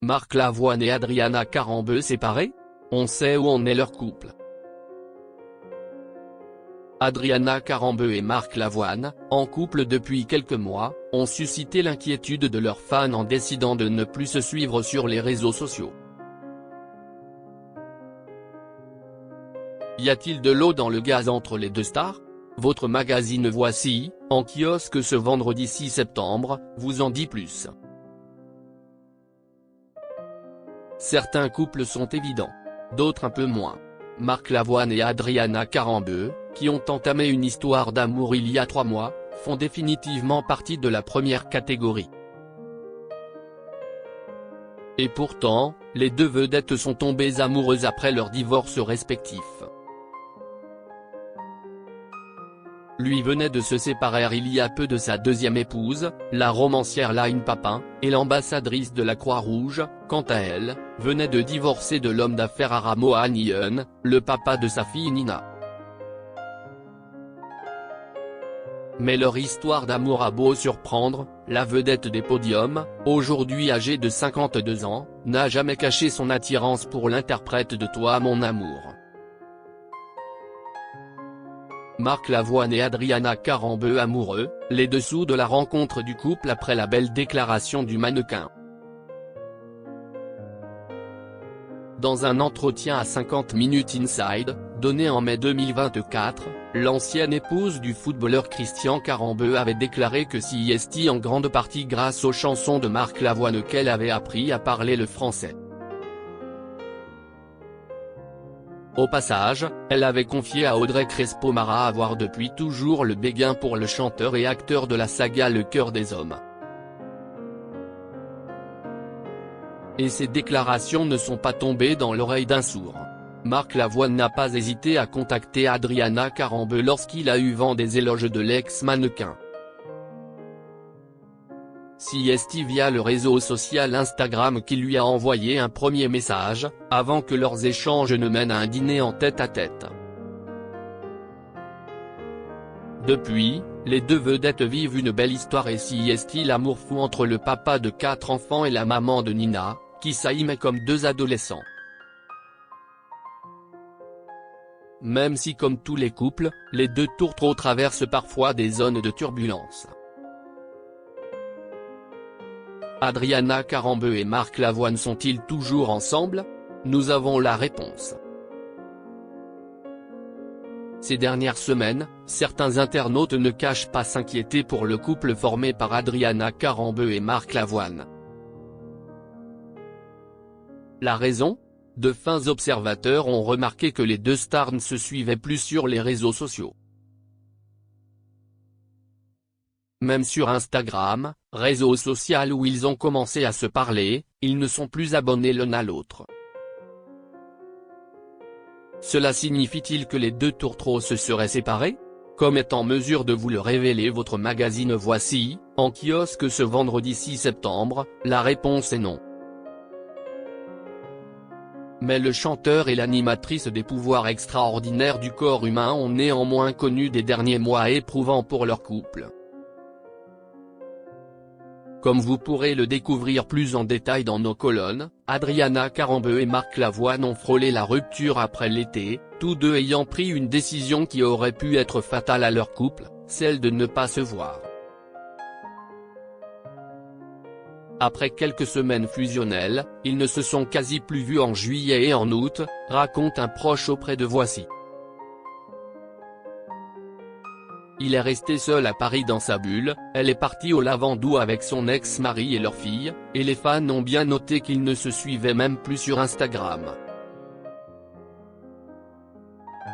Marc Lavoine et Adriana Carambeu séparés? On sait où en est leur couple. Adriana Carambeu et Marc Lavoine, en couple depuis quelques mois, ont suscité l'inquiétude de leurs fans en décidant de ne plus se suivre sur les réseaux sociaux. Y a-t-il de l'eau dans le gaz entre les deux stars? Votre magazine Voici, en kiosque ce vendredi 6 septembre, vous en dit plus. Certains couples sont évidents. D'autres un peu moins. Marc Lavoine et Adriana Carambeu, qui ont entamé une histoire d'amour il y a 3 mois, font définitivement partie de la première catégorie. Et pourtant, les deux vedettes sont tombées amoureuses après leur divorce respectif. Lui venait de se séparer il y a peu de sa deuxième épouse, la romancière Line Papin, et l'ambassadrice de la Croix-Rouge, quant à elle, venait de divorcer de l'homme d'affaires Aramoa Niyun, le papa de sa fille Nina. Mais leur histoire d'amour a beau surprendre, la vedette des podiums, aujourd'hui âgée de 52 ans, n'a jamais caché son attirance pour l'interprète de Toi mon amour. Marc Lavoine et Adriana Carambeu amoureux, les dessous de la rencontre du couple après la belle déclaration du mannequin. Dans un entretien à 50 Minutes Inside, donné en mai 2024, l'ancienne épouse du footballeur Christian Carambeu avait déclaré que CIST en grande partie grâce aux chansons de Marc Lavoine qu'elle avait appris à parler le français. Au passage, elle avait confié à Audrey Crespo-Mara avoir depuis toujours le béguin pour le chanteur et acteur de la saga Le Cœur des Hommes. Et ces déclarations ne sont pas tombées dans l'oreille d'un sourd. Marc Lavoine n'a pas hésité à contacter Adriana Carambeu lorsqu'il a eu vent des éloges de l'ex-mannequin. CIST via le réseau social Instagram qui lui a envoyé un premier message, avant que leurs échanges ne mènent à un dîner en tête-à-tête. Depuis, les deux vedettes vivent une belle histoire et CIST l'amour fou entre le papa de 4 enfants et la maman de Nina, qui s'aimaient comme 2 adolescents. Même si comme tous les couples, les deux tourtereaux traversent parfois des zones de turbulence. Adriana Carambeu et Marc Lavoine sont-ils toujours ensemble? Nous avons la réponse. Ces dernières semaines, certains internautes ne cachent pas s'inquiéter pour le couple formé par Adriana Carambeu et Marc Lavoine. La raison? De fins observateurs ont remarqué que les deux stars ne se suivaient plus sur les réseaux sociaux. Même sur Instagram, réseau social où ils ont commencé à se parler, ils ne sont plus abonnés l'un à l'autre. Cela signifie-t-il que les deux tourtereaux se seraient séparés? Comme est en mesure de vous le révéler votre magazine Voici, en kiosque ce vendredi 6 septembre, la réponse est non. Mais le chanteur et l'animatrice des pouvoirs extraordinaires du corps humain ont néanmoins connu des derniers mois éprouvants pour leur couple. Comme vous pourrez le découvrir plus en détail dans nos colonnes, Adriana Carambeu et Marc Lavoine ont frôlé la rupture après l'été, tous deux ayant pris une décision qui aurait pu être fatale à leur couple, celle de ne pas se voir. Après quelques semaines fusionnelles, ils ne se sont quasi plus vus en juillet et en août, raconte un proche auprès de Voici. Il est resté seul à Paris dans sa bulle, elle est partie au Lavandou avec son ex-mari et leur fille, et les fans ont bien noté qu'ils ne se suivaient même plus sur Instagram.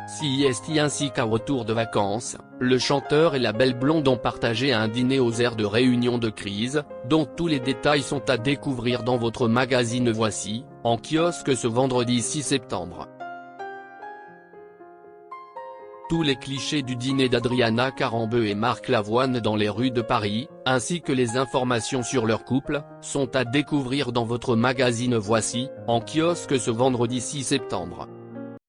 CIST ainsi qu'à retour de vacances, le chanteur et la belle blonde ont partagé un dîner aux airs de réunion de crise, dont tous les détails sont à découvrir dans votre magazine Voici, en kiosque ce vendredi 6 septembre. Tous les clichés du dîner d'Adriana Carambeu et Marc Lavoine dans les rues de Paris, ainsi que les informations sur leur couple, sont à découvrir dans votre magazine Voici, en kiosque ce vendredi 6 septembre.